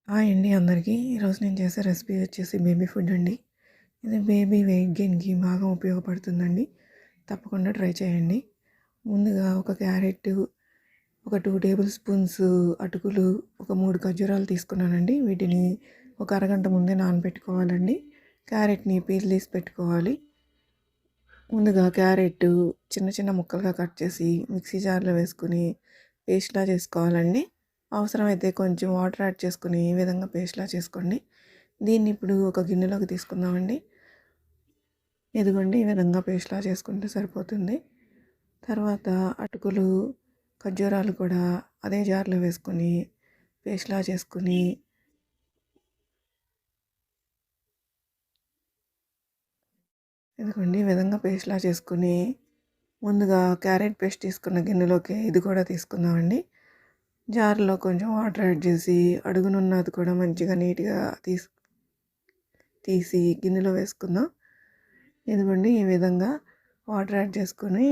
Hi అండి అందరికీ. ఈరోజు నేను చేసే రెసిపీ వచ్చేసి బేబీ ఫుడ్ అండి. ఇది బేబీ వెయిట్ గెయిన్‌కి బాగా ఉపయోగపడుతుందండి. తప్పకుండా ట్రై చేయండి. ముందుగా ఒక క్యారెట్, ఒక 2 టేబుల్ స్పూన్స్ అటుకులు, ఒక 3 ఖర్జూరాలు తీసుకున్నానండి. వీటిని ఒక అరగంట ముందే నానబెట్టుకోవాలండి. క్యారెట్‌ని పీల్ తీసి పెట్టుకోవాలి. ముందుగా క్యారెట్ చిన్న చిన్న ముక్కలుగా కట్ చేసి మిక్సీ జార్లో వేసుకుని పేస్ట్‌లా చేసుకోవాలండి. అవసరమైతే కొంచెం వాటర్ యాడ్ చేసుకుని ఈ విధంగా పేస్ట్‌లా చేసుకోండి. దీన్ని ఇప్పుడు ఒక గిన్నెలోకి తీసుకుందామండి. ఇదిగోండి ఈ విధంగా పేస్ట్‌లా చేసుకుంటే సరిపోతుంది. తర్వాత అటుకులు, ఖర్జూరాలు కూడా అదే జార్లో వేసుకొని పేస్ట్‌లా చేసుకుని ఇదిగోండి ఈ విధంగా పేస్ట్‌లా చేసుకుని ముందుగా క్యారెట్ పేస్ట్ తీసుకున్న గిన్నెలోకి ఇది కూడా తీసుకుందామండి. జార్లో కొంచెం వాటర్ యాడ్ చేసి అడుగునున్నది కూడా మంచిగా నీట్గా తీసి గిన్నెలో వేసుకుందాం. ఇదిగోండి ఈ విధంగా వాటర్ యాడ్ చేసుకొని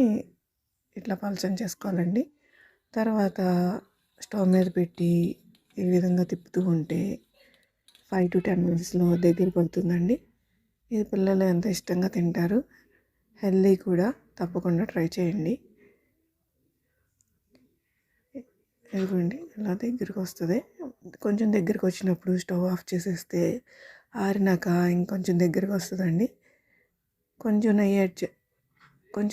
ఇట్లా పలచన చేసుకోవాలండి. తర్వాత స్టవ్ మీద పెట్టి ఈ విధంగా తిప్పుతూ ఉంటే 5 to 10 మినిట్స్లో దగ్గర పడుతుందండి. ఇది పిల్లలు ఎంత ఇష్టంగా తింటారు. హెల్దీ కూడా. తప్పకుండా ట్రై చేయండి. ఇదిగోండి ఇలా దగ్గరికి వస్తుంది. కొంచెం దగ్గరికి వచ్చినప్పుడు స్టవ్ ఆఫ్ చేసేస్తే ఆరినాక ఇంకొంచెం దగ్గరికి వస్తుందండి. కొంచెం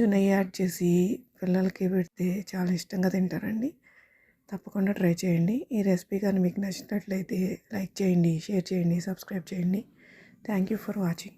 నెయ్యి యాడ్ చేసి పిల్లలకి పెడితే చాలా ఇష్టంగా తింటారండి. తప్పకుండా ట్రై చేయండి. ఈ రెసిపీ కానీ మీకు నచ్చినట్లయితే లైక్ చేయండి, షేర్ చేయండి, సబ్స్క్రైబ్ చేయండి. Thank you for watching.